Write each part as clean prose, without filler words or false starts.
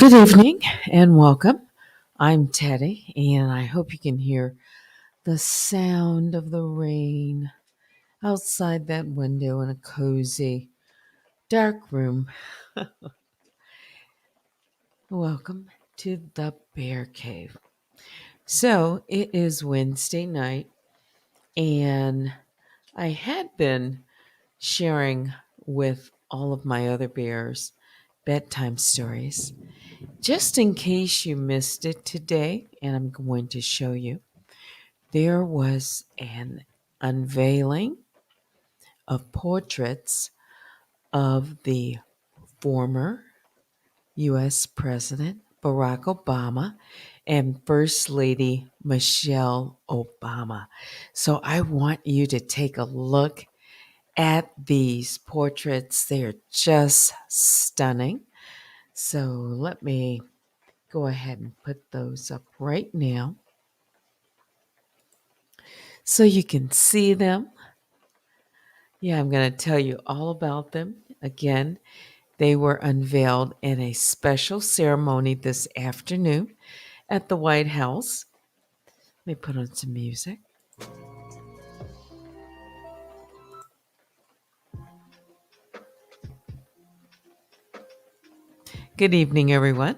Good evening and welcome. I'm Teddy, and I hope you can hear the sound of the rain outside that window in a cozy, dark room. Welcome to the Bear Cave. So, it is Wednesday night, and I had been sharing with all of my other bears bedtime stories. Just in case you missed it today, and I'm going to show you. There was an unveiling of portraits of the former U.S. President Barack Obama and First Lady Michelle Obama. So I want you to take a look at these portraits. They're just stunning. So let me go ahead and put those up right now so you can see them. Yeah, I'm going to tell you all about them. Again, they were unveiled in a special ceremony this afternoon at the White House. Let me put on some music. Good evening, everyone.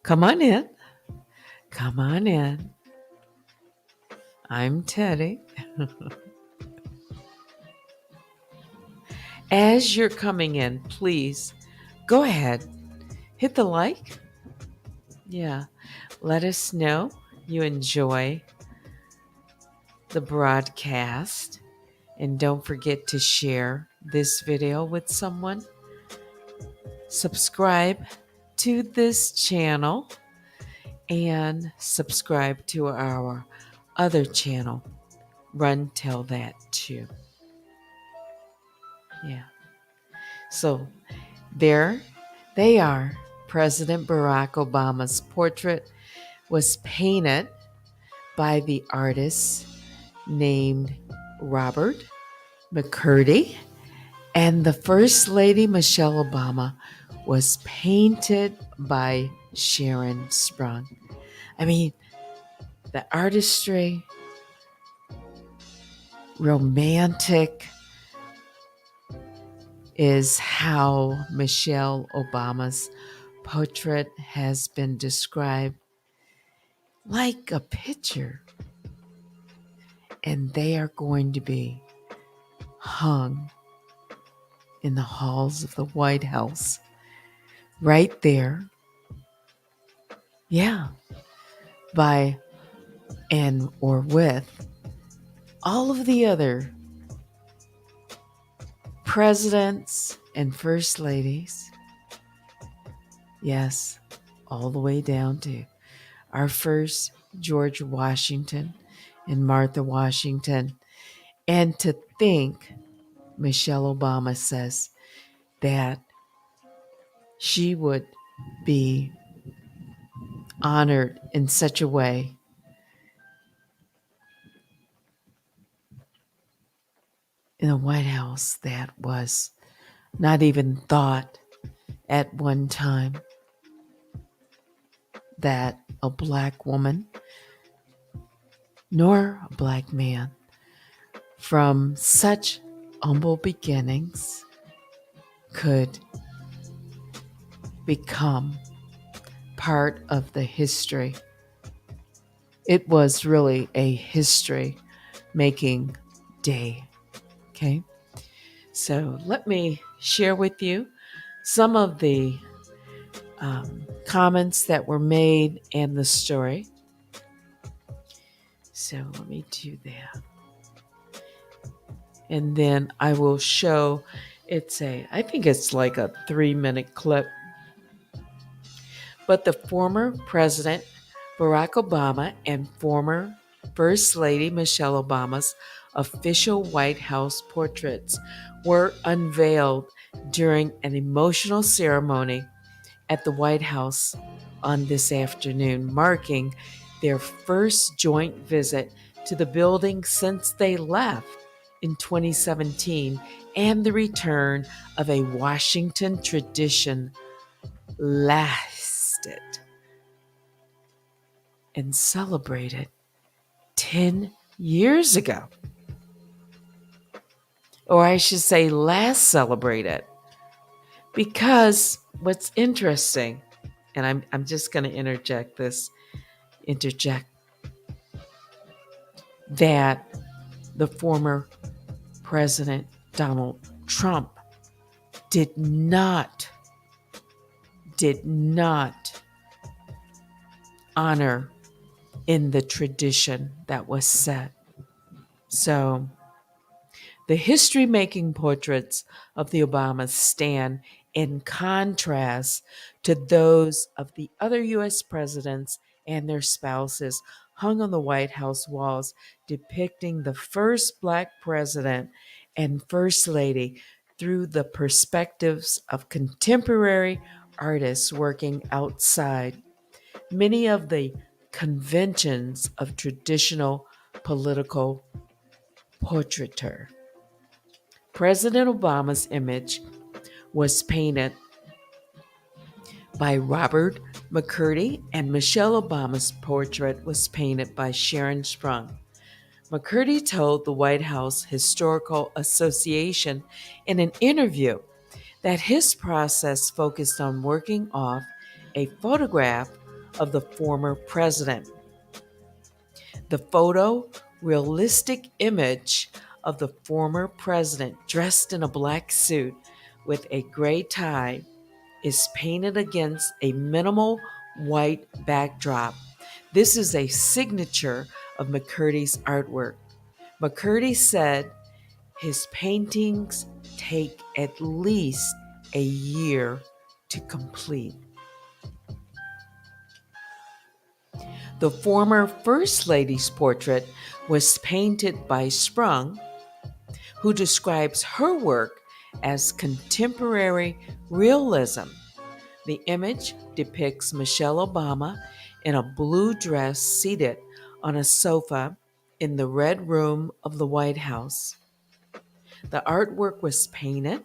Come on in. Come on in. I'm Teddy. As you're coming in, please go ahead, hit the like. Yeah, let us know you enjoy the broadcast. And don't forget to share this video with someone. Subscribe to this channel and subscribe to our other channel, Run Tell That too. Yeah. So there they are. President Barack Obama's portrait was painted by the artist named Robert McCurdy, and the First Lady Michelle Obama was painted by Sharon Sprung. I mean, the artistry, romantic is how Michelle Obama's portrait has been described, like a picture. And they are going to be hung in the halls of the White House, right there. Yeah, by and or with all of the other presidents and first ladies. Yes, all the way down to our first George Washington and Martha Washington. And to think, Michelle Obama says that she would be honored in such a way in the White House that was not even thought at one time that a black woman nor a black man from such humble beginnings could become part of the history. It was really a history making day. Okay. So let me share with you some of the comments that were made in the story. So let me do that. And then I will show I think it's like a 3-minute clip. But the former President Barack Obama and former First Lady Michelle Obama's official White House portraits were unveiled during an emotional ceremony at the White House on this afternoon, marking their first joint visit to the building since they left in 2017 and the return of a Washington tradition lasted and celebrated 10 years ago. Or I should say, last celebrated. Because what's interesting, and I'm just going to interject that the former President Donald Trump did not honor in the tradition that was set. So the history making portraits of the Obamas stand in contrast to those of the other U.S. presidents and their spouses hung on the White House walls, depicting the first Black president and First Lady through the perspectives of contemporary artists working outside many of the conventions of traditional political portraiture. President Obama's image was painted by Robert McCurdy, and Michelle Obama's portrait was painted by Sharon Sprung. McCurdy told the White House Historical Association in an interview that his process focused on working off a photograph of the former president. The photorealistic image of the former president dressed in a black suit with a gray tie is painted against a minimal white backdrop. This is a signature of McCurdy's artwork. McCurdy said his paintings take at least a year to complete. The former First Lady's portrait was painted by Sprung, who describes her work as contemporary realism. The image depicts Michelle Obama in a blue dress seated on a sofa in the Red Room of the White House. The artwork was painted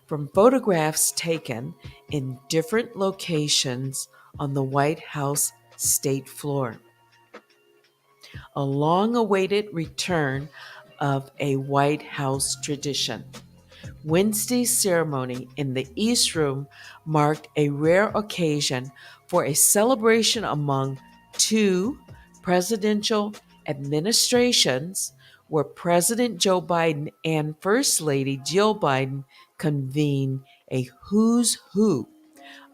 from photographs taken in different locations on the White House state floor. A long awaited return of a White House tradition. Wednesday's ceremony in the East Room marked a rare occasion for a celebration among two presidential administrations where President Joe Biden and First Lady Jill Biden convened a who's who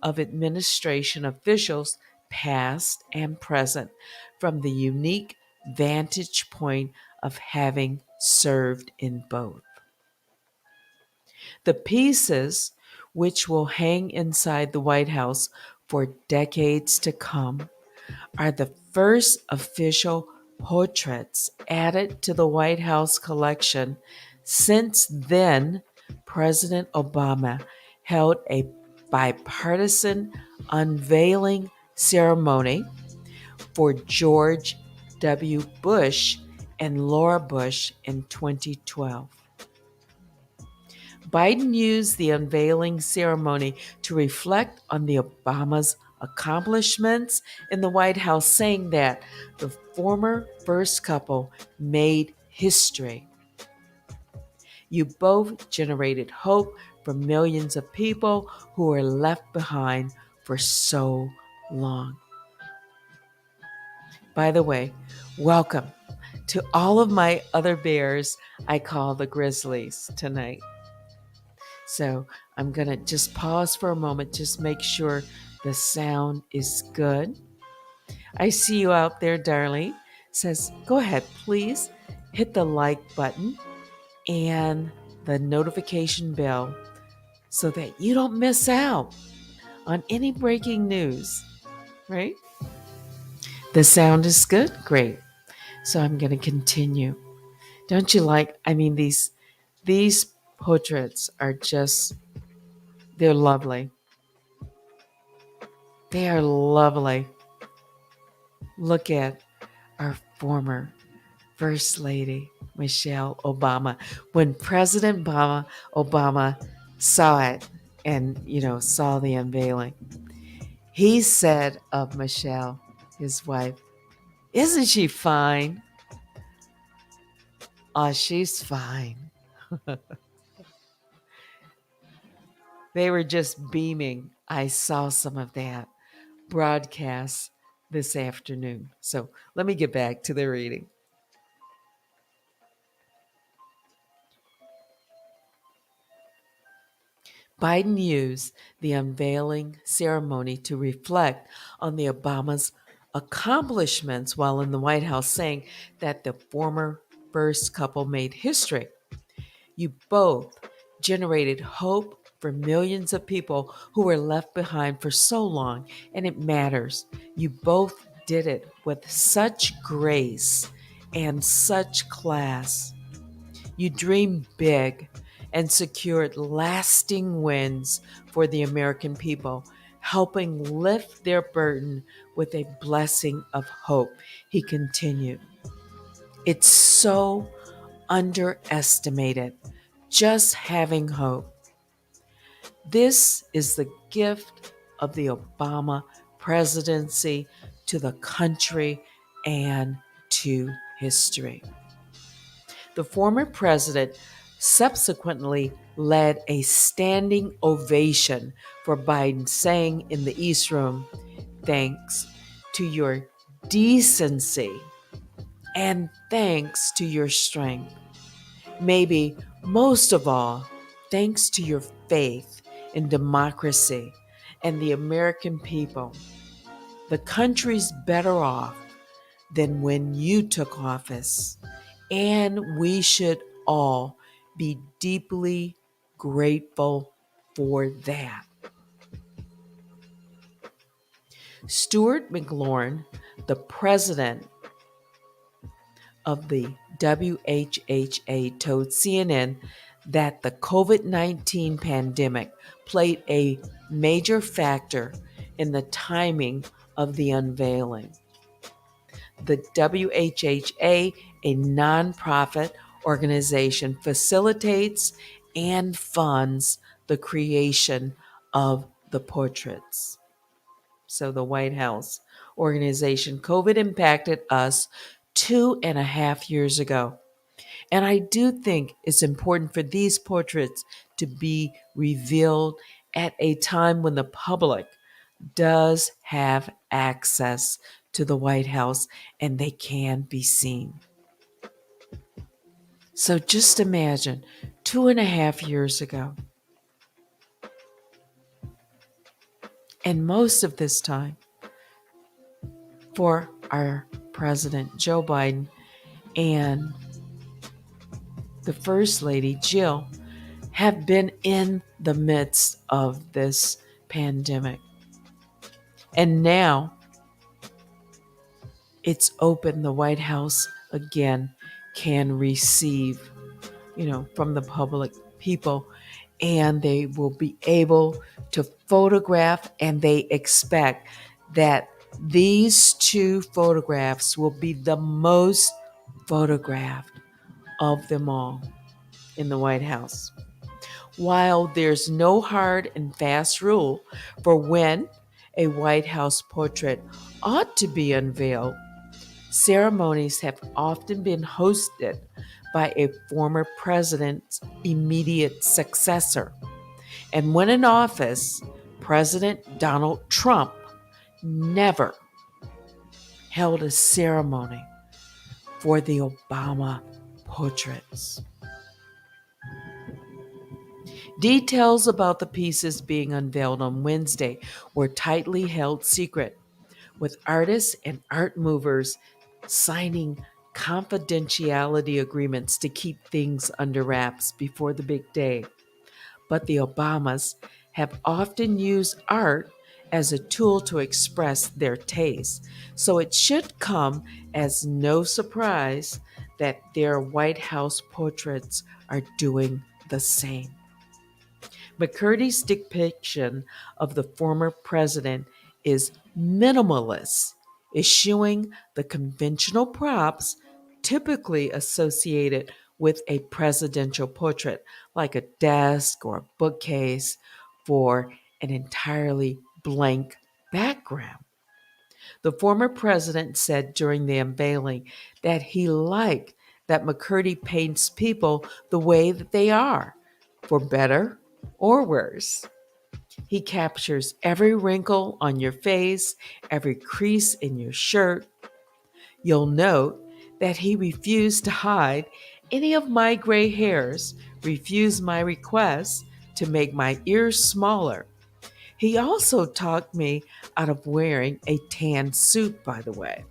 of administration officials, past and present, from the unique vantage point of having served in both. The pieces, which will hang inside the White House for decades to come, are the first official portraits added to the White House collection since then. President Obama held a bipartisan unveiling ceremony for George W. Bush and Laura Bush in 2012. Biden used the unveiling ceremony to reflect on the Obamas' accomplishments in the White House, saying that the former first couple made history. You both generated hope for millions of people who were left behind for so long. By the way, welcome to all of my other bears I call the Grizzlies tonight. So I'm going to just pause for a moment, just make sure the sound is good. I see you out there, darling. Says, go ahead, please hit the like button and the notification bell so that you don't miss out on any breaking news, right? The sound is good? Great. So I'm going to continue. Don't you like, these portraits are just, they're lovely. They are lovely. Look at our former First Lady, Michelle Obama. When President Obama saw it and, saw the unveiling, He said of Michelle, his wife, "Isn't she fine?" Oh, she's fine. They were just beaming. I saw some of that broadcast this afternoon. So let me get back to the reading. Biden used the unveiling ceremony to reflect on the Obama's accomplishments while in the White House, saying that the former first couple made history. You both generated hope for millions of people who were left behind for so long, and it matters. You both did it with such grace and such class. You dreamed big and secured lasting wins for the American people, helping lift their burden with a blessing of hope. He continued, "It's so underestimated, just having hope. This is the gift of the Obama presidency to the country and to history." The former president subsequently led a standing ovation for Biden, saying in the East Room, "Thanks to your decency and thanks to your strength. Maybe most of all, thanks to your faith in democracy and the American people. The country's better off than when you took office, and we should all be deeply grateful for that." Stuart McLaurin, the president of the WHHA, told CNN that the COVID-19 pandemic played a major factor in the timing of the unveiling. The WHHA, a nonprofit organization, facilitates and funds the creation of the portraits. So, the White House organization, COVID impacted us 2.5 years ago. And I do think it's important for these portraits to be revealed at a time when the public does have access to the White House and they can be seen. So just imagine 2.5 years ago, and most of this time for our President Joe Biden and the First Lady Jill have been in the midst of this pandemic. And now it's open. The White House again can receive, from the public people, and they will be able to photograph, and they expect that these two photographs will be the most photographed of them all in the White House. While there's no hard and fast rule for when a White House portrait ought to be unveiled, ceremonies have often been hosted by a former president's immediate successor. And when in office, President Donald Trump never held a ceremony for the Obama portraits. Details about the pieces being unveiled on Wednesday were tightly held secret, with artists and art movers signing confidentiality agreements to keep things under wraps before the big day. But the Obamas have often used art as a tool to express their taste, so it should come as no surprise that their White House portraits are doing the same. McCurdy's depiction of the former president is minimalist, eschewing the conventional props typically associated with a presidential portrait, like a desk or a bookcase, for an entirely blank background. The former president said during the unveiling that he liked that McCurdy paints people the way that they are, for better or worse. He captures every wrinkle on your face, every crease in your shirt. You'll note that he refused to hide any of my gray hairs, refused my request to make my ears smaller. He also talked me out of wearing a tan suit, by the way.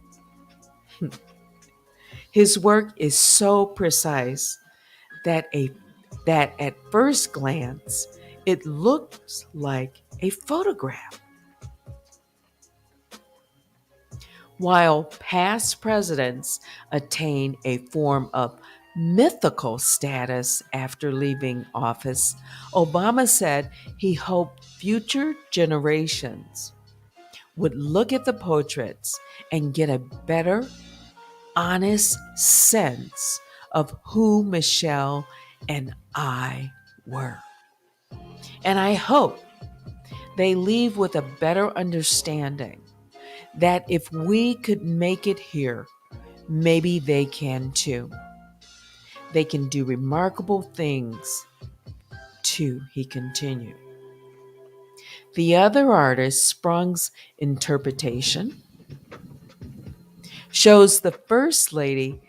His work is so precise that at first glance it looks like a photograph. While past presidents attain a form of mythical status after leaving office, Obama said he hoped future generations would look at the portraits and get a better, honest sense of who Michelle and I were. And I hope they leave with a better understanding that if we could make it here, maybe they can too. They can do remarkable things too, he continued. The other artist, Sprung's interpretation, shows the First Lady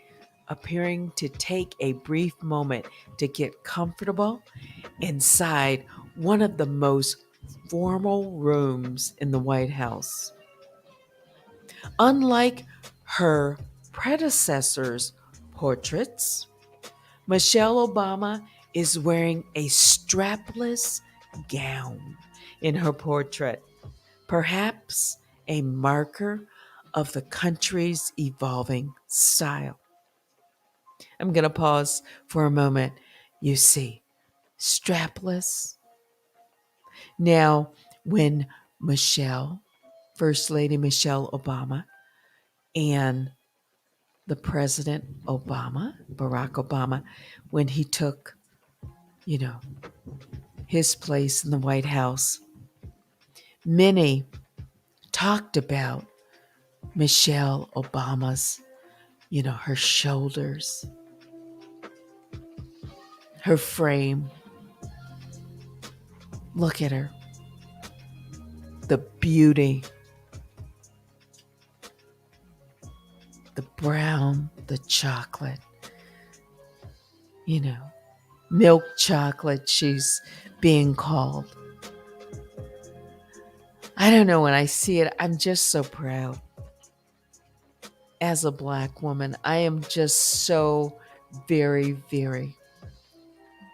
appearing to take a brief moment to get comfortable inside one of the most formal rooms in the White House. Unlike her predecessors' portraits, Michelle Obama is wearing a strapless gown in her portrait, perhaps a marker of the country's evolving style. I'm going to pause for a moment. You see, strapless. Now, when Michelle, First Lady Michelle Obama, and the President Obama, Barack Obama, when he took, you know, his place in the White House, many talked about Michelle Obama's, her shoulders, her frame. Look at her. The beauty, the brown, the chocolate, milk chocolate, she's being called. I don't know, when I see it, I'm just so proud. As a Black woman, I am just so very, very,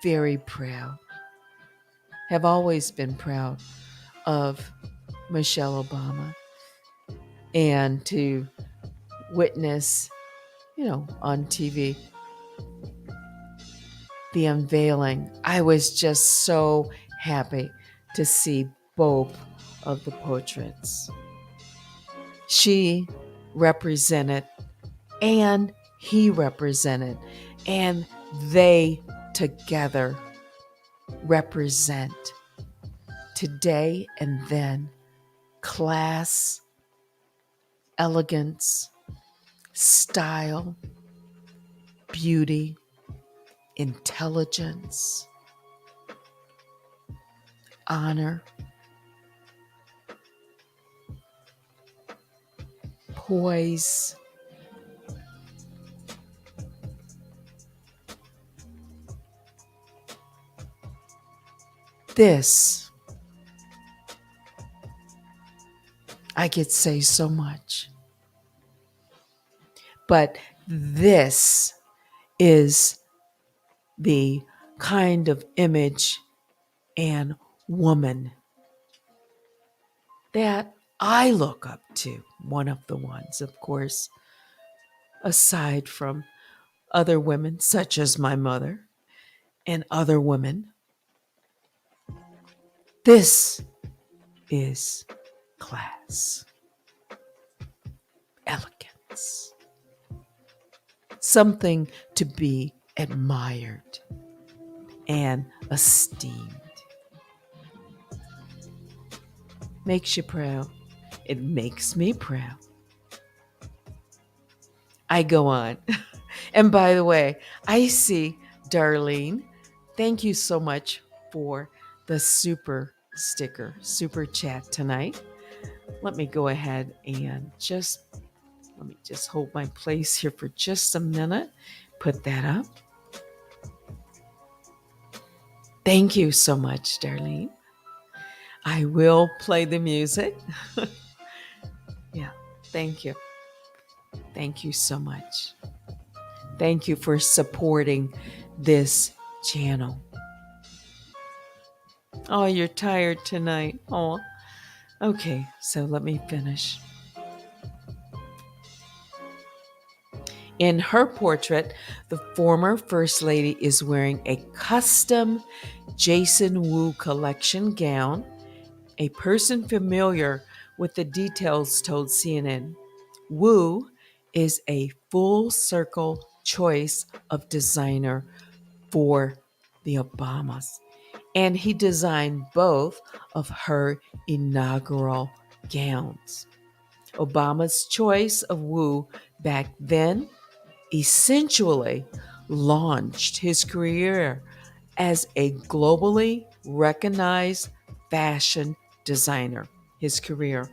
very proud. Have always been proud of Michelle Obama, and to witness, on TV, the unveiling. I was just so happy to see both of the portraits. She represented and he represented, and they together represent today and then class, elegance, style, beauty, intelligence, honor, poise, this, I could say so much, but this is the kind of image and woman that I look up to. One of the ones, of course, aside from other women, such as my mother and other women. This is class, elegance, something to be admired and esteemed. Makes you proud. It makes me proud. I go on. And by the way, I see Darlene. Thank you so much for the super sticker, super chat tonight. Let me go ahead and let me just hold my place here for just a minute. Put that up. Thank you so much, Darlene. I will play the music. Yeah, thank you. Thank you so much. Thank you for supporting this channel. Oh, you're tired tonight. Oh, okay. So let me finish. In her portrait, the former First Lady is wearing a custom Jason Wu collection gown. A person familiar with the details told CNN, Wu is a full circle choice of designer for the Obamas. And he designed both of her inaugural gowns. Obama's choice of Wu back then essentially launched his career as a globally recognized fashion designer. His career.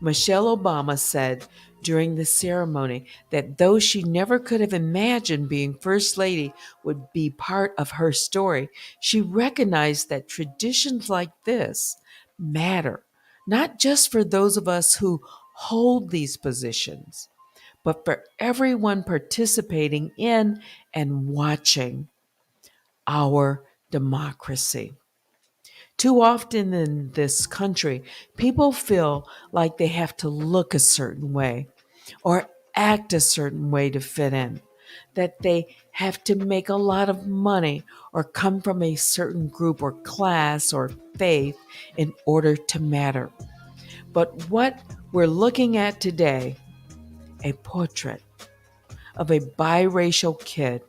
Michelle Obama said during the ceremony that though she never could have imagined being First Lady would be part of her story, she recognized that traditions like this matter, not just for those of us who hold these positions, but for everyone participating in and watching our democracy. Too often in this country, people feel like they have to look a certain way or act a certain way to fit in, that they have to make a lot of money or come from a certain group or class or faith in order to matter. But what we're looking at today, a portrait of a biracial kid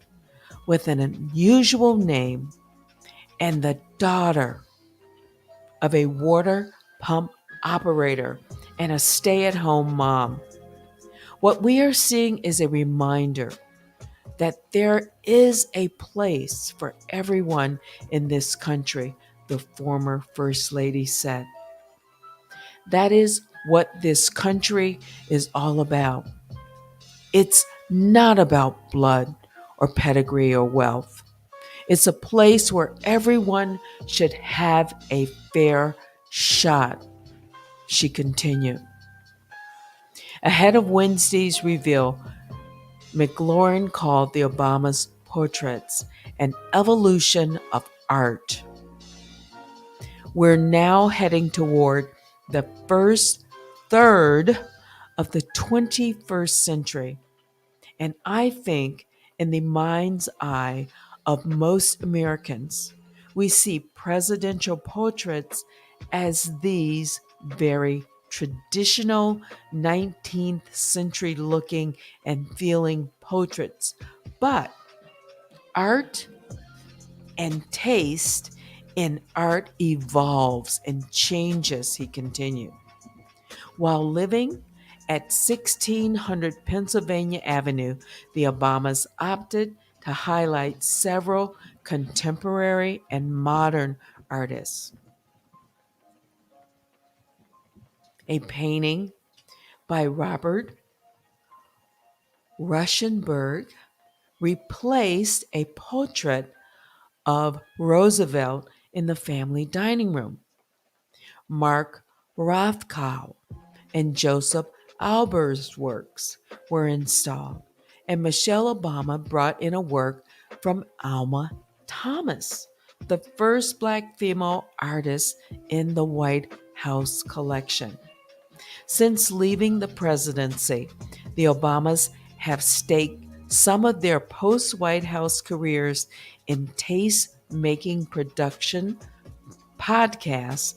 with an unusual name and the daughter of a water pump operator and a stay at home mom. What we are seeing is a reminder that there is a place for everyone in this country, the former First Lady said. That is what this country is all about. It's not about blood or pedigree or wealth. It's a place where everyone should have a fair shot, she continued. Ahead of Wednesday's reveal, McLaurin called the Obamas' portraits an evolution of art. We're now heading toward the first third of the 21st century. And I think, in the mind's eye of most Americans, we see presidential portraits as these very traditional 19th century looking and feeling portraits. But art and taste in art evolves and changes, he continued. While living at 1600 Pennsylvania Avenue, the Obamas opted to highlight several contemporary and modern artists. A painting by Robert Rauschenberg replaced a portrait of Roosevelt in the family dining room. Mark Rothko and Joseph Albert's works were installed, and Michelle Obama brought in a work from Alma Thomas, the first Black female artist in the White House collection. Since leaving the presidency, the Obamas have staked some of their post White House careers in taste making production, podcasts,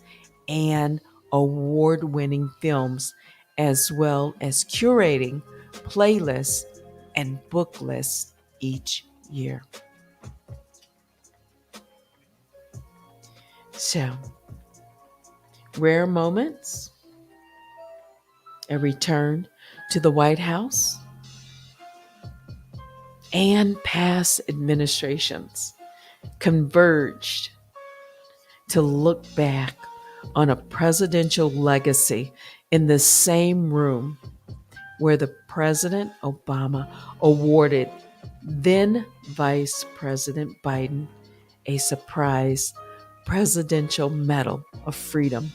and award winning films, as well as curating playlists and book lists each year. So, rare moments, a return to the White House, and past administrations converged to look back on a presidential legacy in the same room where the President Obama awarded then Vice President Biden a surprise Presidential Medal of Freedom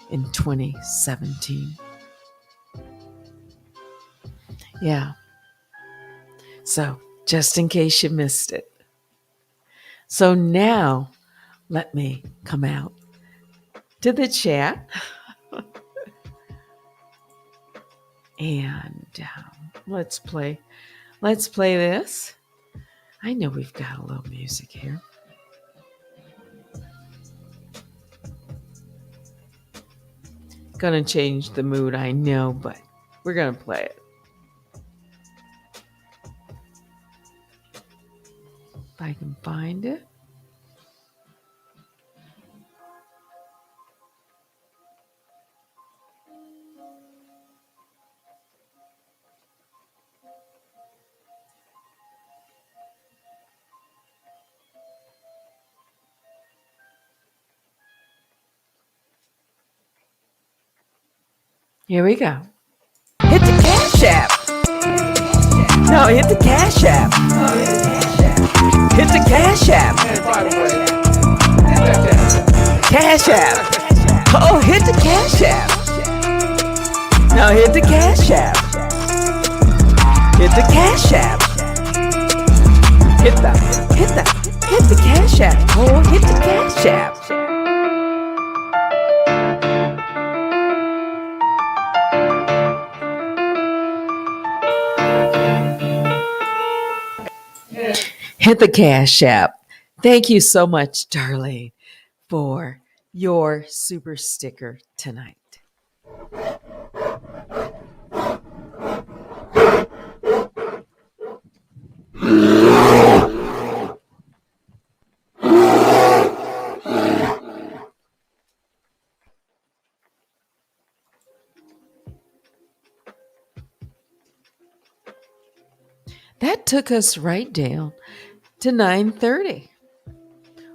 in 2017. Yeah, so just in case you missed it. So now let me come out to the chat and let's play. Let's play this. I know we've got a little music here. Gonna change the mood, I know, but we're gonna play it. If I can find it. Here we go. Hit the Cash App. No, hit the Cash App. Hit the Cash App. Cash App. Oh, hit the Cash App. No, hit the Cash App. Hit the Cash App. Hit the Cash App. Oh, hit the Cash App. Hit the Cash App. Thank you so much, Darlene, for your super sticker tonight. That took us right down to 9:30.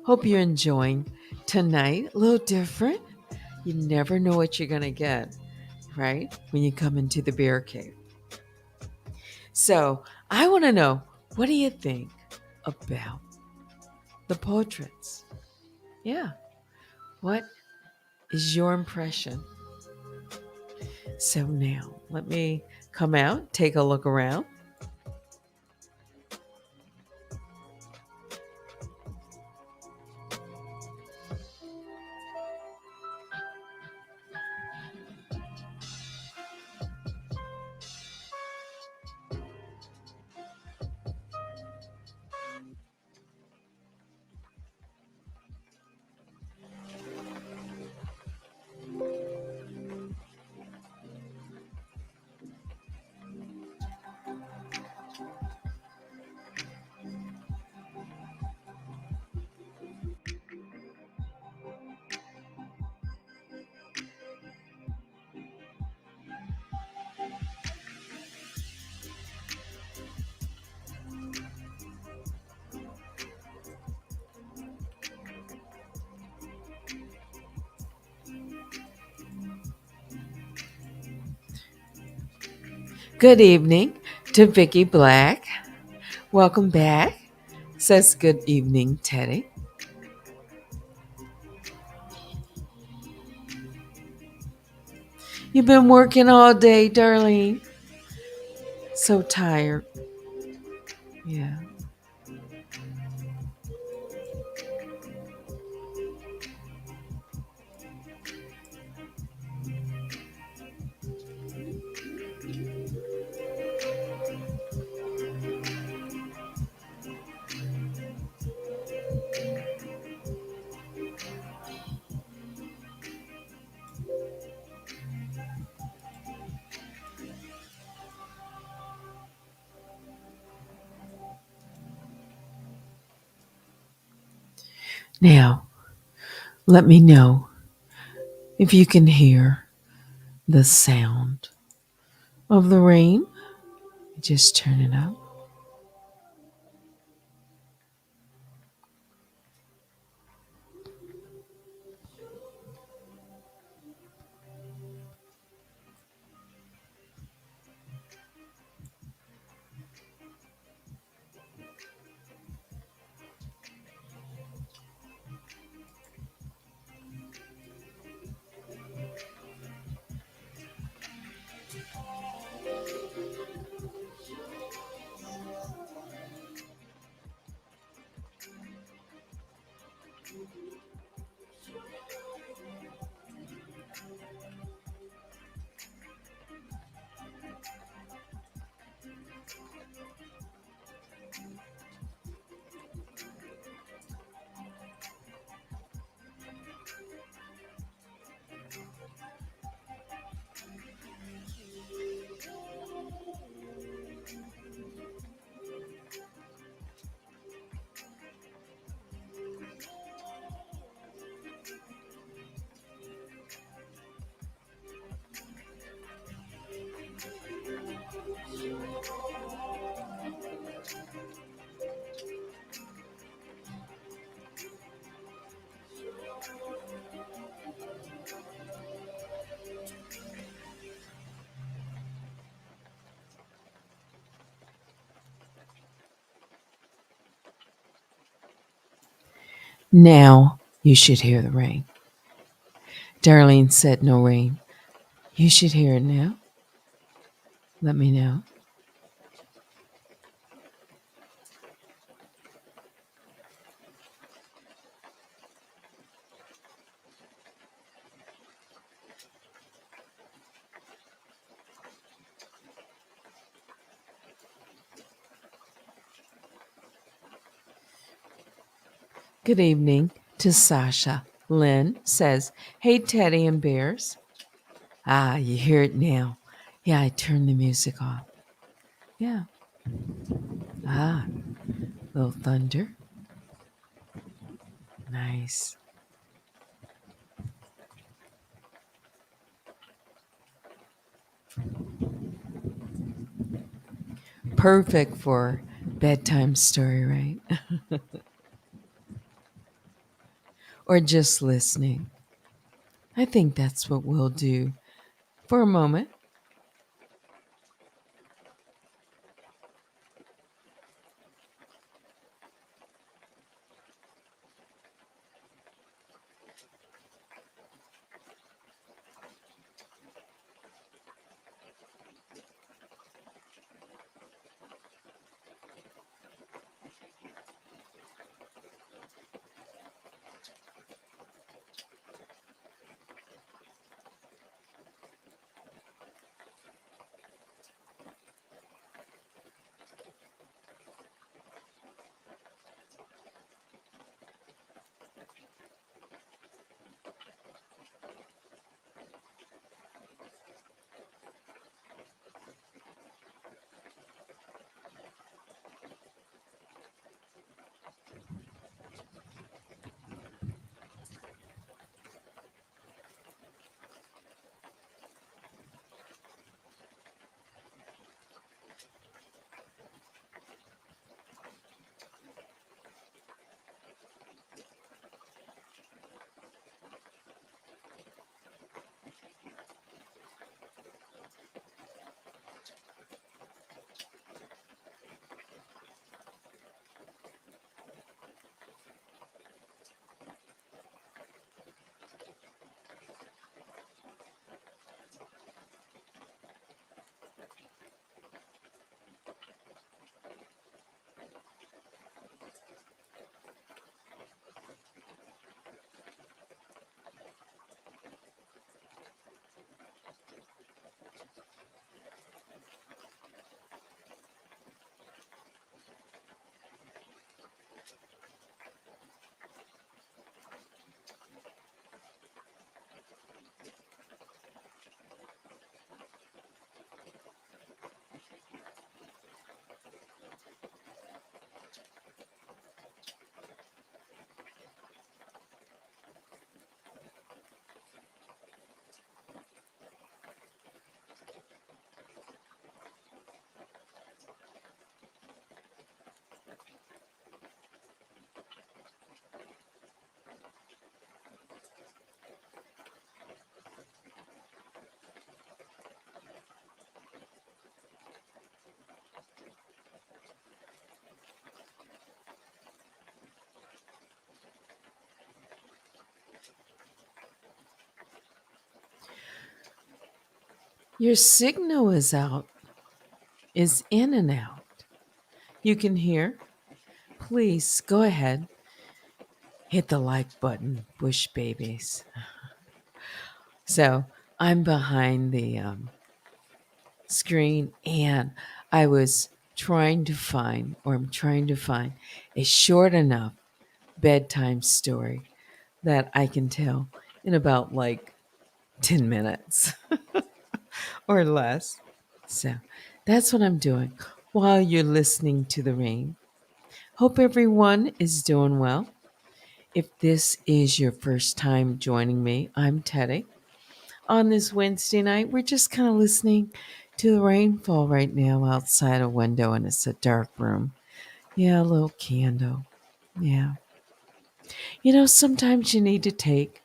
Hope you're enjoying tonight. A little different. You never know what you're going to get, right? When you come into the bear cave. So I want to know, what do you think about the portraits? Yeah. What is your impression? So now let me come out, take a look around. Good evening to Vicky Black. Welcome back. Says good evening, Teddy. You've been working all day, Darlene. So tired. Yeah. Now, let me know if you can hear the sound of the rain. Just turn it up. Now you should hear the rain. Darlene said no rain. You should hear it now. Let me know. Good evening to Sasha. Lynn says, hey, Teddy and Bears. Ah, you hear it now. Yeah, I turned the music off. Yeah. Ah, little thunder. Nice. Perfect for bedtime story, right? Or just listening. I think that's what we'll do for a moment. Your signal is out, is in and out. You can hear? Please go ahead. Hit the like button, Bush babies. So I'm behind the screen and I was trying to find, or I'm trying to find, a short enough bedtime story that I can tell in about like 10 minutes or less. So that's what I'm doing while you're listening to the rain. Hope everyone is doing well. If this is your first time joining me, I'm Teddy. On this Wednesday night, we're just kind of listening to the rainfall right now outside a window, and it's a dark room. Yeah, a little candle. Yeah. Sometimes you need to take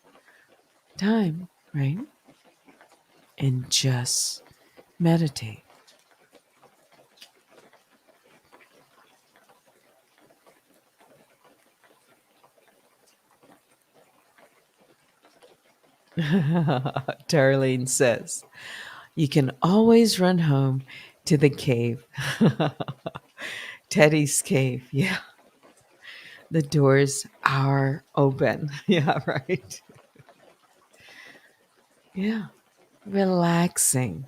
time, right? And just meditate. Darlene says, you can always run home to the cave. Teddy's cave. Yeah. The doors are open. Yeah, right. Yeah. Relaxing.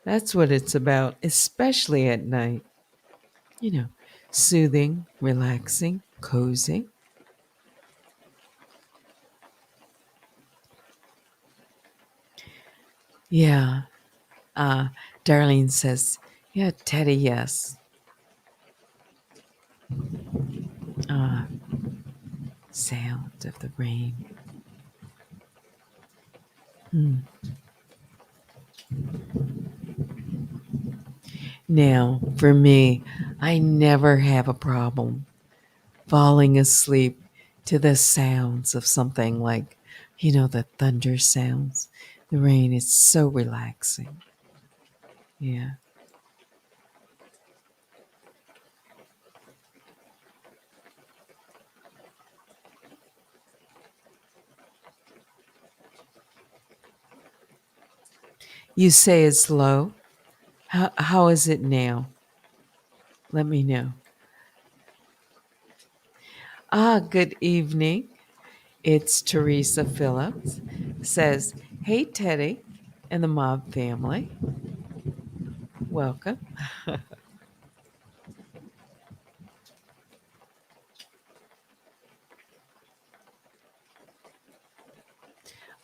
That's what it's about, especially at night. You know, soothing, relaxing, cozy. Yeah. Uh, Darlene says, yeah, Teddy, yes. Uh, Sound of the rain. Hmm. Now, for me, I never have a problem falling asleep to the sounds of something like, the thunder sounds. The rain is so relaxing. Yeah. You say it's low. How is it now? Let me know. Good evening. It's Teresa Phillips. Says, hey, Teddy and the Mob family. Welcome.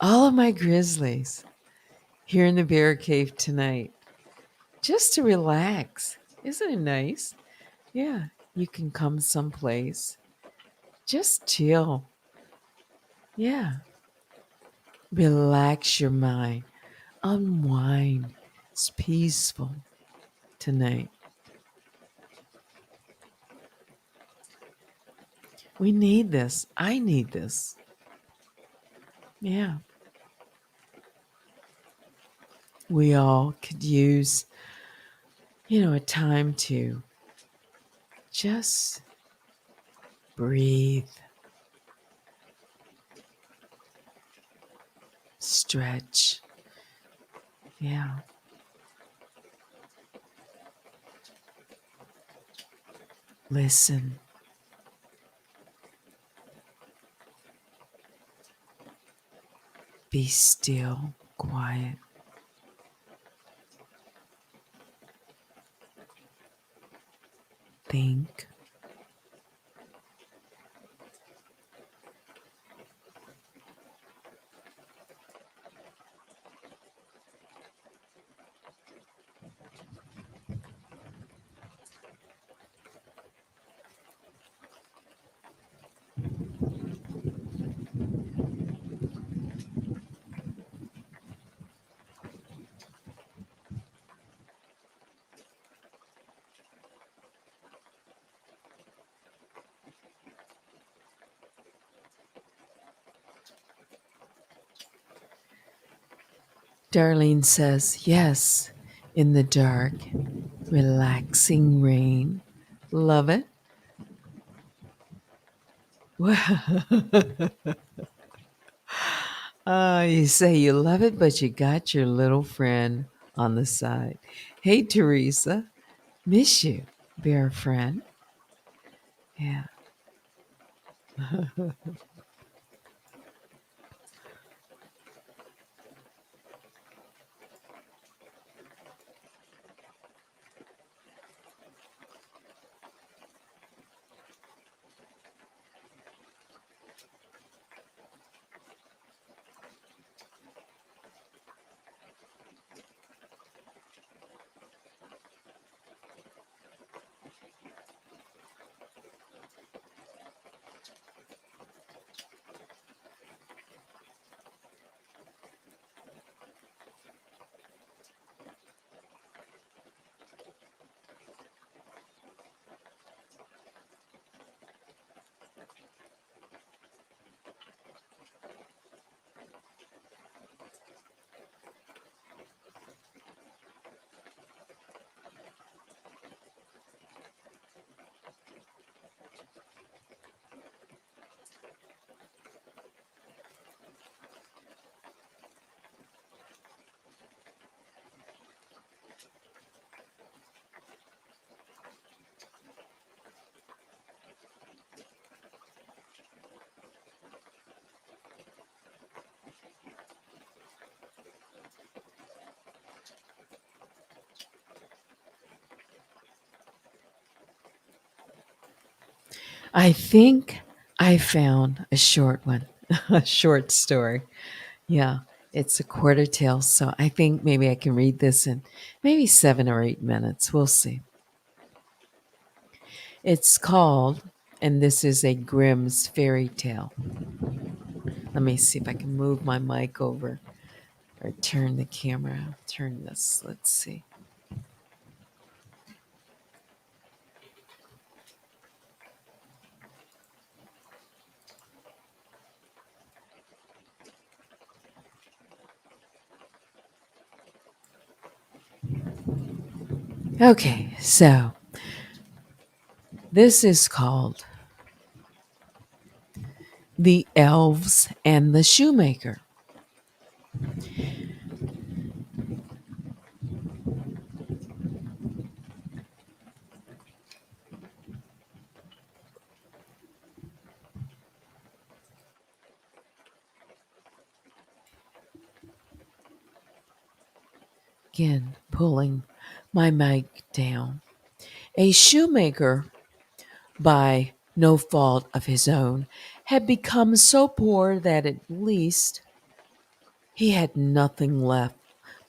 All of my grizzlies here in the bear cave tonight just to relax. Isn't it nice? Yeah, you can come someplace. Just chill. Yeah. Relax your mind. Unwind. It's peaceful tonight. We need this. I need this. Yeah. We all could use, a time to just breathe, stretch. Yeah. Listen. Be still, quiet. Think. Darlene says, yes, in the dark, relaxing rain. Love it. You say you love it, but you got your little friend on the side. Hey, Teresa, miss you, bear friend. Yeah. I think I found a short one, a short story. Yeah, it's a quarter tale, so I think maybe I can read this in maybe 7 or 8 minutes. We'll see. It's called, and this is a Grimm's fairy tale. Let me see if I can move my mic over or turn the camera. Turn this. Let's see. Okay, so this is called The Elves and the Shoemaker. Again, pulling my mic down. A shoemaker, by no fault of his own, had become so poor that at least he had nothing left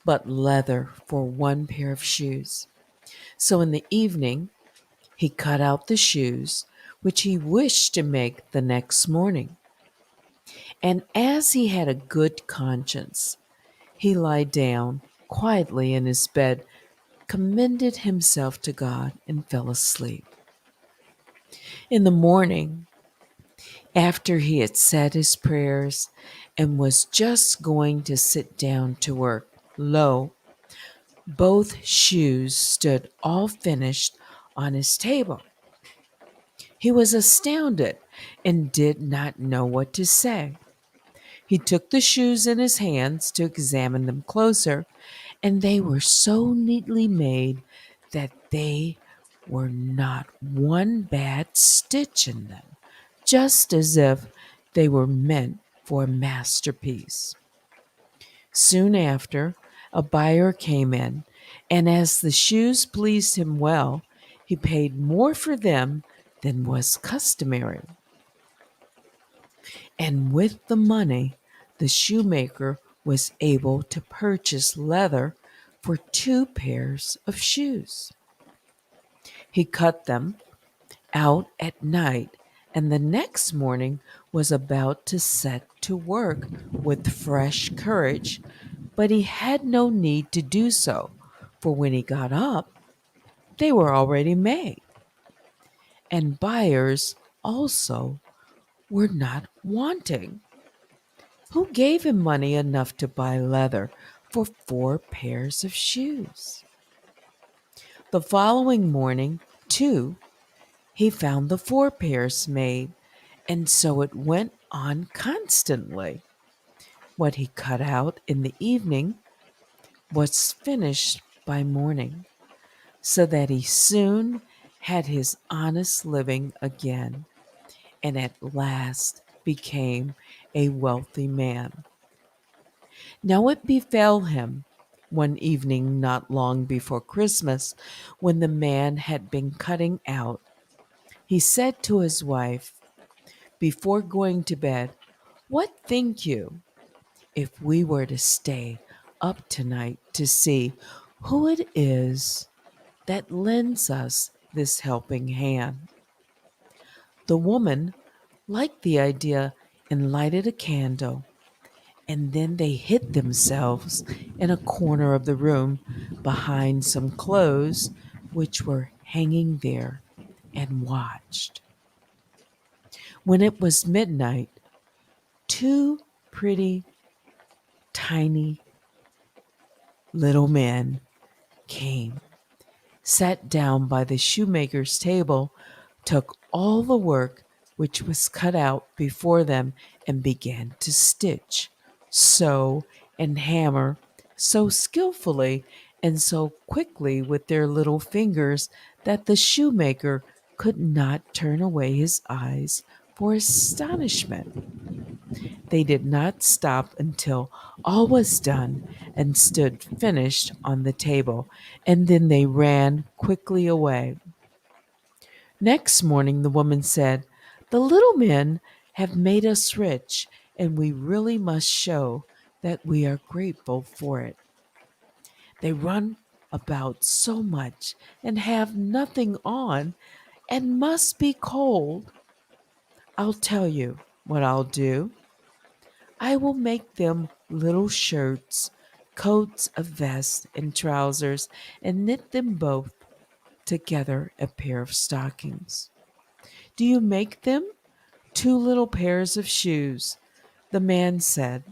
but leather for one pair of shoes. So in the evening, he cut out the shoes, which he wished to make the next morning. And as he had a good conscience, he lay down quietly in his bed, commended himself to God, and fell asleep. In the morning, after he had said his prayers and was just going to sit down to work, lo, both shoes stood all finished on his table. He was astounded and did not know what to say. He took the shoes in his hands to examine them closer, and they were so neatly made that they were not one bad stitch in them, just as if they were meant for a masterpiece. Soon after, a buyer came in, and as the shoes pleased him well, he paid more for them than was customary. And with the money, the shoemaker was able to purchase leather for 2 pairs of shoes. He cut them out at night, and the next morning was about to set to work with fresh courage, but he had no need to do so, for when he got up, they were already made, and buyers also were not wanting. Who gave him money enough to buy leather for 4 pairs of shoes? The following morning, too, he found the 4 pairs made, and so it went on constantly. What he cut out in the evening was finished by morning, so that he soon had his honest living again and at last became a wealthy man. Now it befell him one evening not long before Christmas, when the man had been cutting out, he said to his wife, before going to bed, "What think you if we were to stay up tonight to see who it is that lends us this helping hand?" The woman liked the idea and lighted a candle, and then they hid themselves in a corner of the room behind some clothes which were hanging there and watched. When it was midnight, two pretty, tiny little men came, sat down by the shoemaker's table, took all the work which was cut out before them, and began to stitch, sew, and hammer so skillfully and so quickly with their little fingers that the shoemaker could not turn away his eyes for astonishment. They did not stop until all was done and stood finished on the table, and then they ran quickly away. Next morning, the woman said, "The little men have made us rich, and we really must show that we are grateful for it. They run about so much and have nothing on and must be cold. I'll tell you what I'll do. I will make them little shirts, coats, a vest, and trousers, and knit them both together a pair of stockings. Do you make them two little pairs of shoes?" The man said,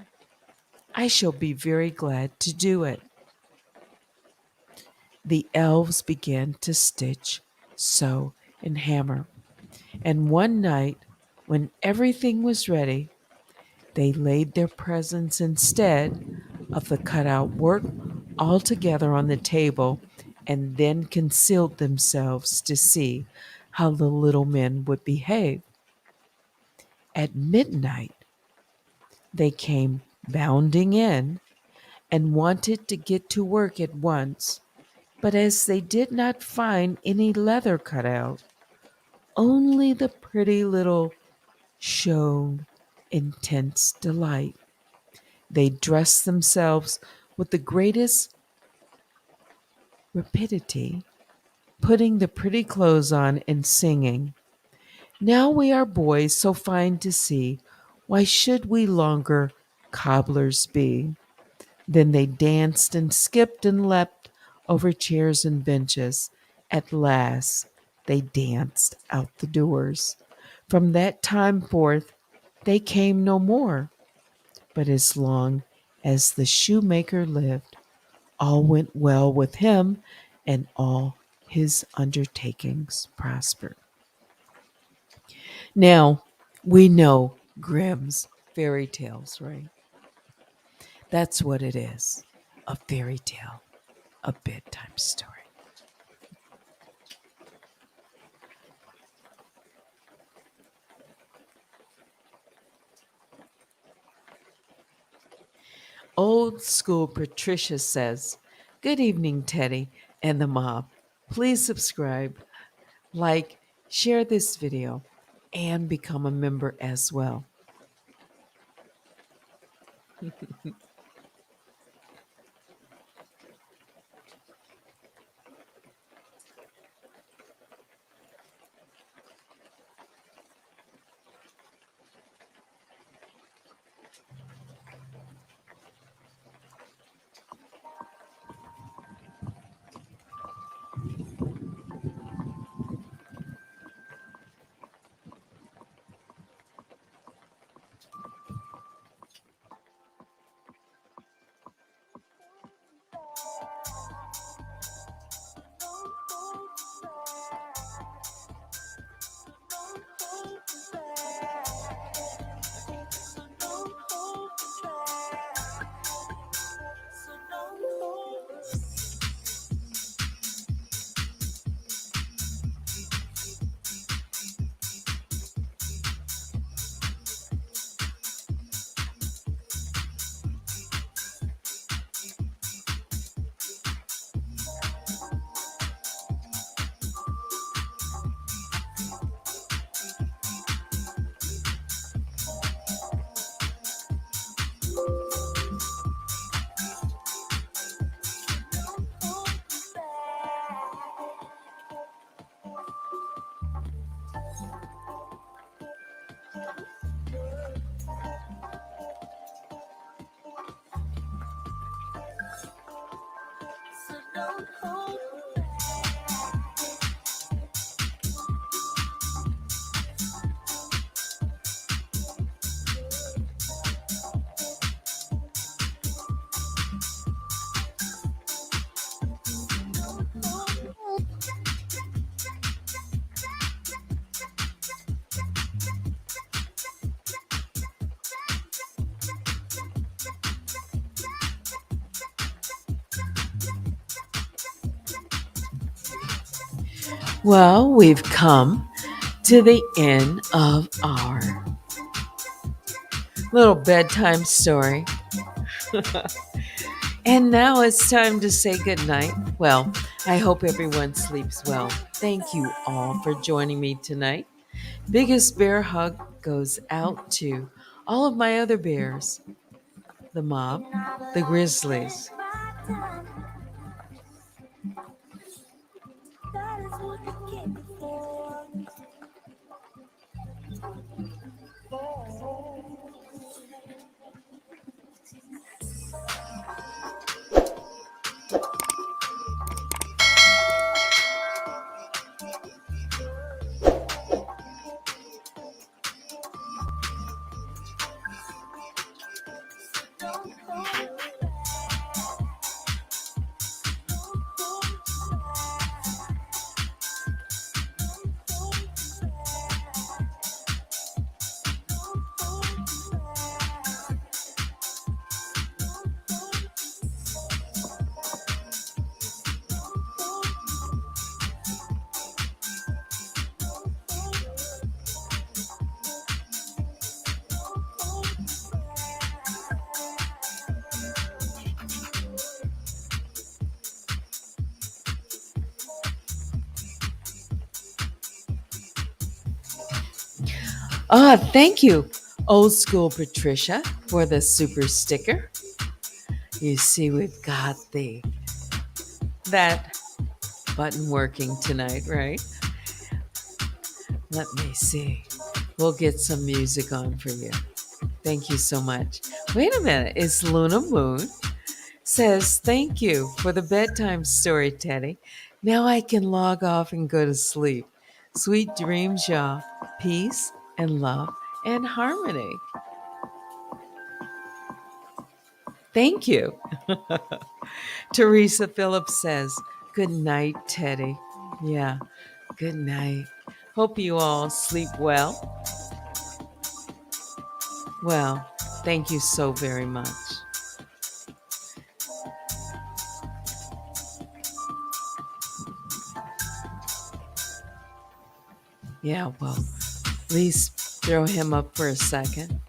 "I shall be very glad to do it." The elves began to stitch, sew, and hammer, and one night, when everything was ready, they laid their presents instead of the cut-out work all together on the table, and then concealed themselves to see how the little men would behave. At midnight they came bounding in and wanted to get to work at once, but as they did not find any leather cut out, only the pretty little showed intense delight. They dressed themselves with the greatest rapidity, putting the pretty clothes on and singing, "Now we are boys so fine to see, why should we longer cobblers be?" Then they danced and skipped and leapt over chairs and benches. At last they danced out the doors. From that time forth they came no more, but as long as the shoemaker lived, all went well with him and all his undertakings prospered. Now, we know Grimm's fairy tales, right? That's what it is, a fairy tale, a bedtime story. Old school Patricia says, "Good evening, Teddy and the mob. Please subscribe, like, share this video, and become a member as well." Well, we've come to the end of our little bedtime story. And now it's time to say goodnight. Well, I hope everyone sleeps well. Thank you all for joining me tonight. Biggest bear hug goes out to all of my other bears, the mob, the grizzlies. Thank you, old school Patricia, for the super sticker. You see, we've got the that button working tonight, right? Let me see. We'll get some music on for you. Thank you so much. Wait a minute. It's Luna Moon says, thank you for the bedtime story, Teddy. Now I can log off and go to sleep. Sweet dreams, y'all. Peace and love and harmony. Thank you. Teresa Phillips says, good night, Teddy. Yeah, good night. Hope you all sleep well. Well, thank you so very much. Yeah, well, at least throw him up for a second.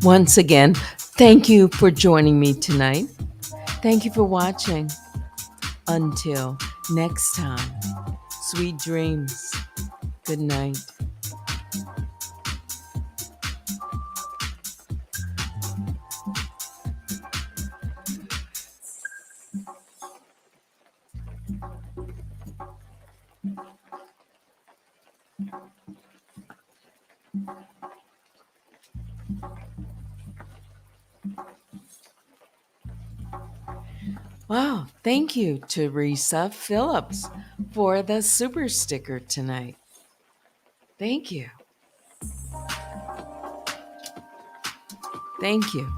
Once again, thank you for joining me tonight. Thank you for watching. Until next time, sweet dreams. Good night. Wow, thank you, Teresa Phillips, for the super sticker tonight. Thank you. Thank you.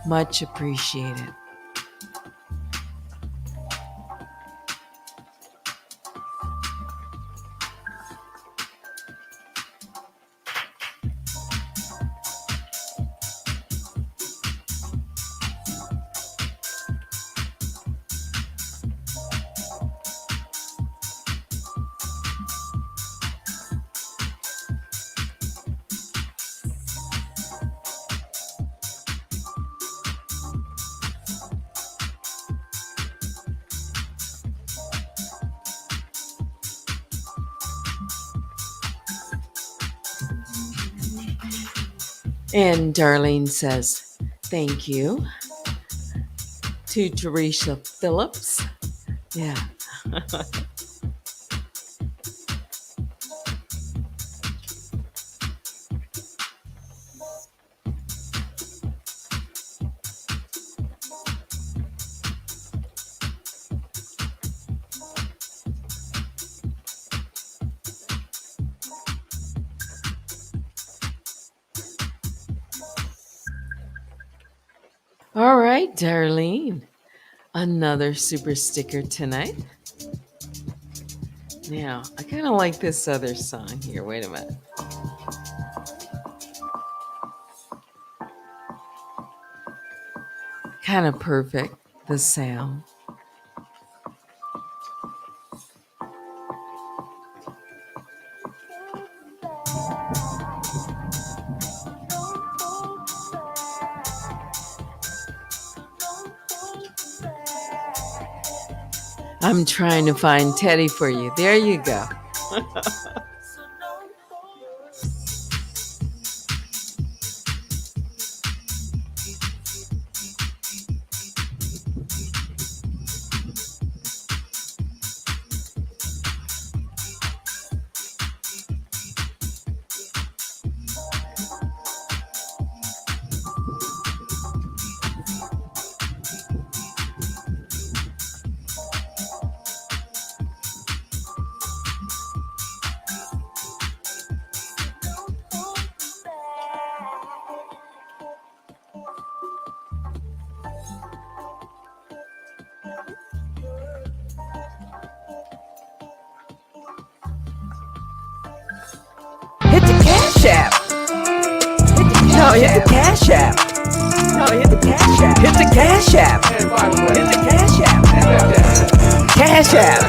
Much appreciated. And Darlene says, thank you to Teresa Phillips. Yeah. All right, Darlene. Another super sticker tonight. Now, I kind of like this other song here. Wait a minute. Kind of perfect, the sound. I'm trying to find Teddy for you. There you go. Hit the cash app. No, hit the cash app. No, hit the cash app. Hit the cash app. Hit the cash app. Cash app.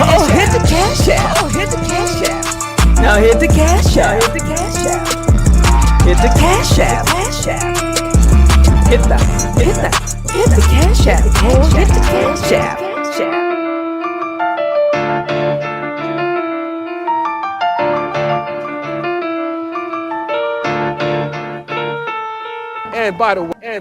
Oh, hit the cash app. Oh, hit the cash app. No, hit the cash app. Hit the cash app. Hit the cash app. Cash app. Hit the cash app. Oh, hit the cash app. And by the way,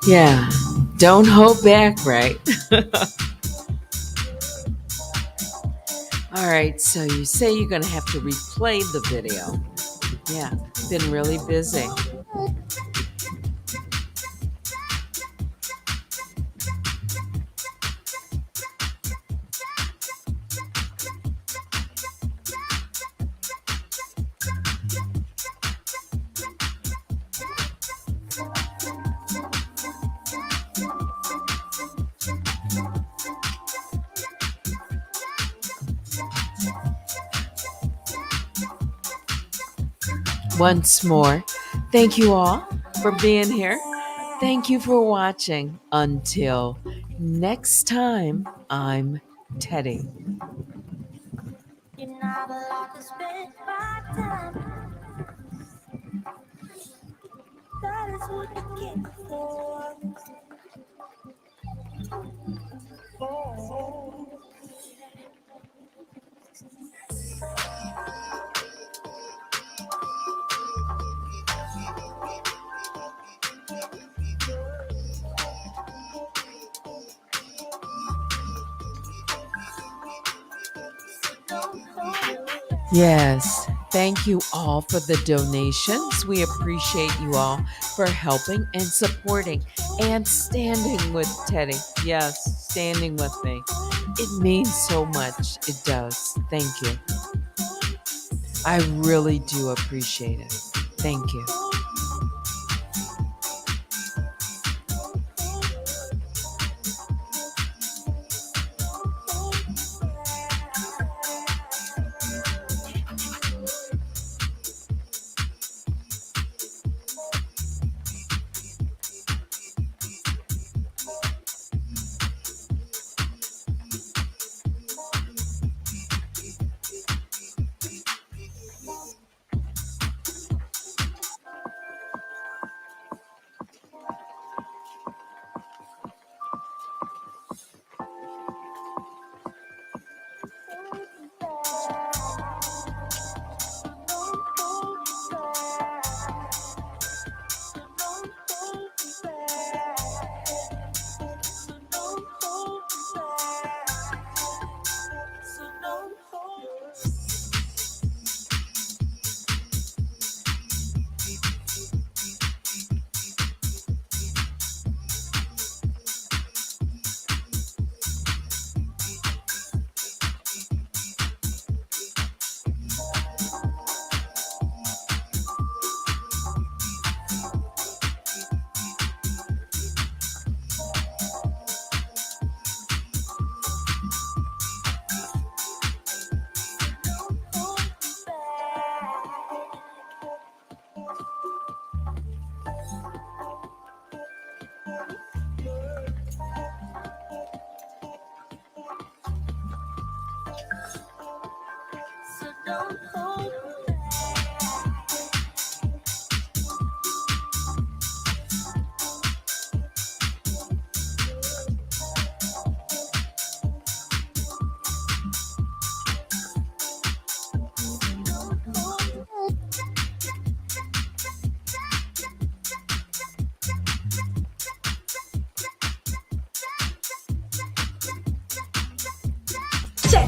Yeah. Don't hold back, right? All right. So you say you're going to have to replay the video. Yeah. Been really busy. once more, thank you all for being here. Thank you for watching. Until next time, I'm Teddy. You're not allowed to spend my time. That is what you came for. Yes, thank you all for the donations. We appreciate you all for helping and supporting and standing with Teddy. Yes, standing with me. It means so much. It does. Thank you. I really do appreciate it. Thank you. So don't hold back.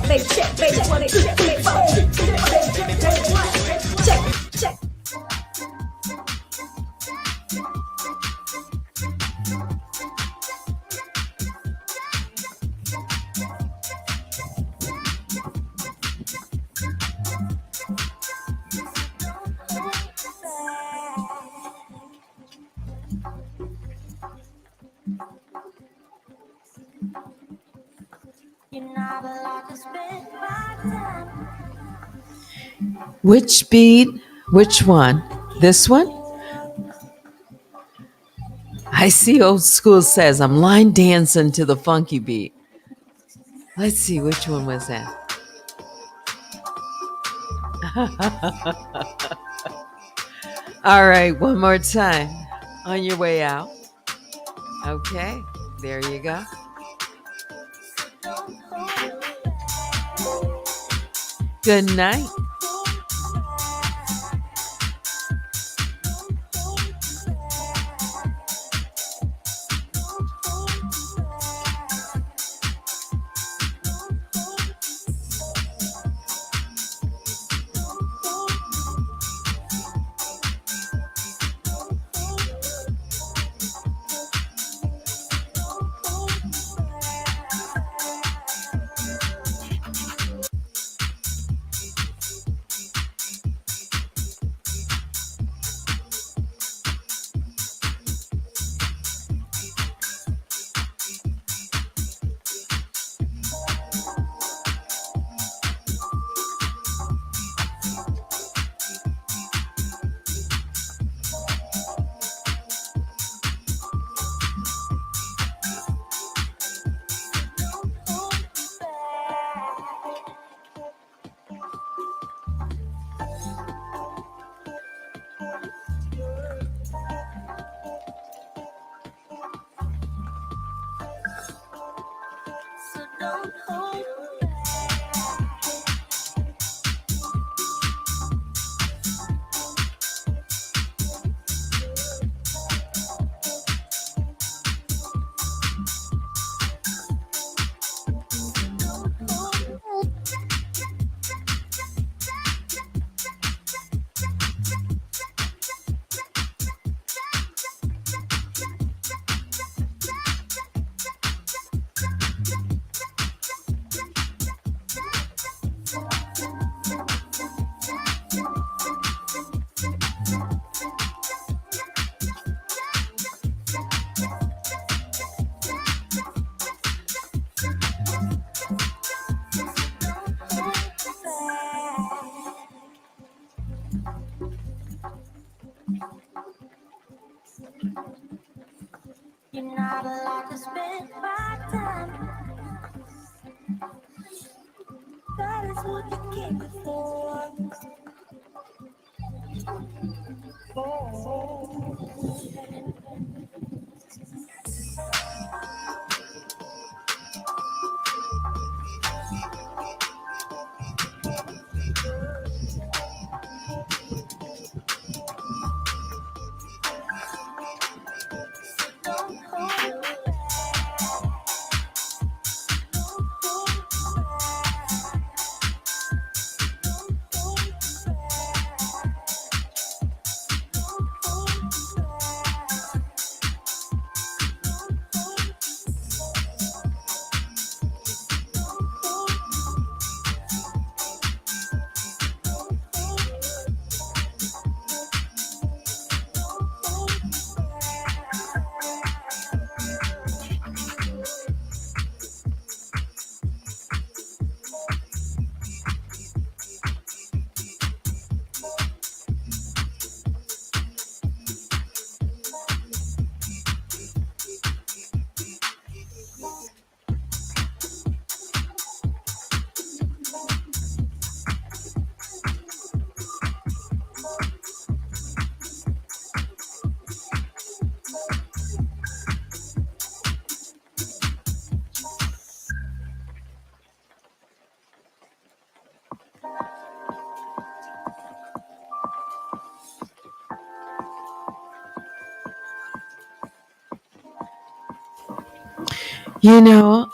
Check, baby, what it check, baby, check. You're not allowed to spend my time. Which beat? Which one? This one? I see old school says I'm line dancing to the funky beat. Let's see, which one was that? All right, one more time. On your way out. Okay, there you go. Good night. You're not allowed to spend my time. That is what you came for.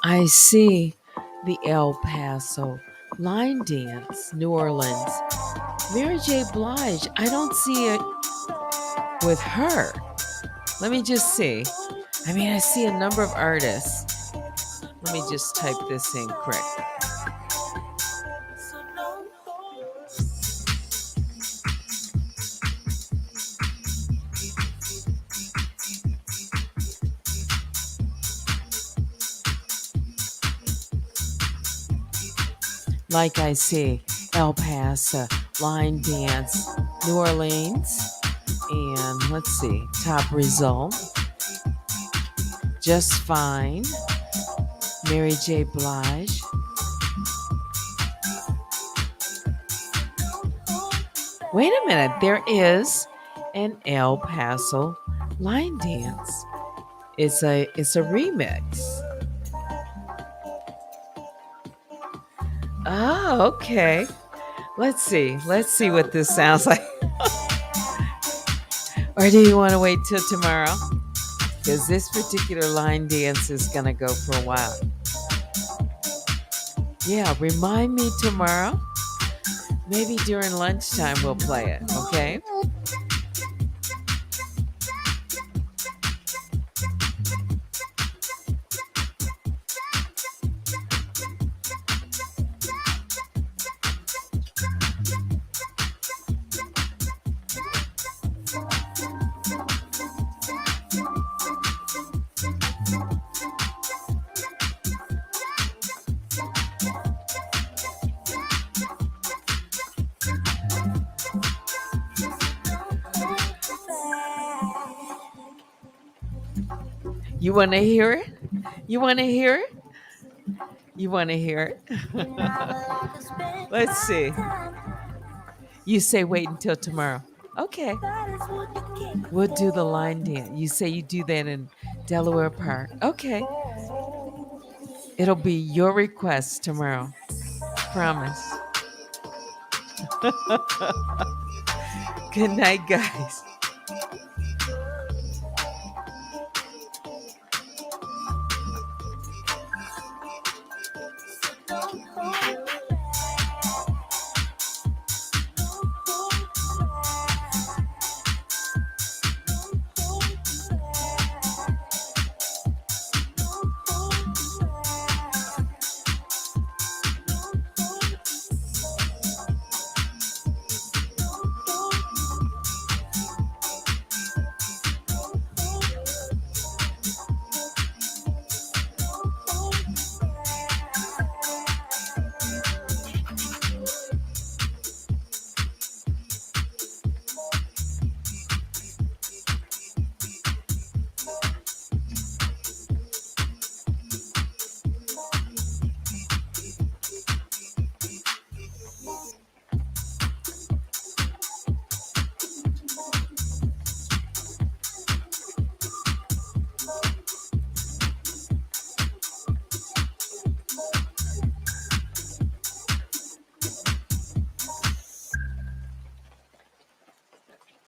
I see the El Paso line dance, New Orleans. Mary J. Blige, I don't see it with her. Let me just see. I see a number of artists. Let me just type this in quick. Like I see El Paso, line dance, New Orleans, and let's see, top result, just fine, Mary J. Blige. Wait a minute, there is an El Paso line dance. It's a remix. Oh, okay. Let's see. Let's see what this sounds like. Or do you want to wait till tomorrow? Because this particular line dance is going to go for a while. Yeah, remind me tomorrow. Maybe during lunchtime we'll play it, okay? You want to hear it? You want to hear it? You want to hear it? Let's see. You say wait until tomorrow. Okay. We'll do the line dance. You say you do that in Delaware Park. Okay. It'll be your request tomorrow. Promise. Good night, guys.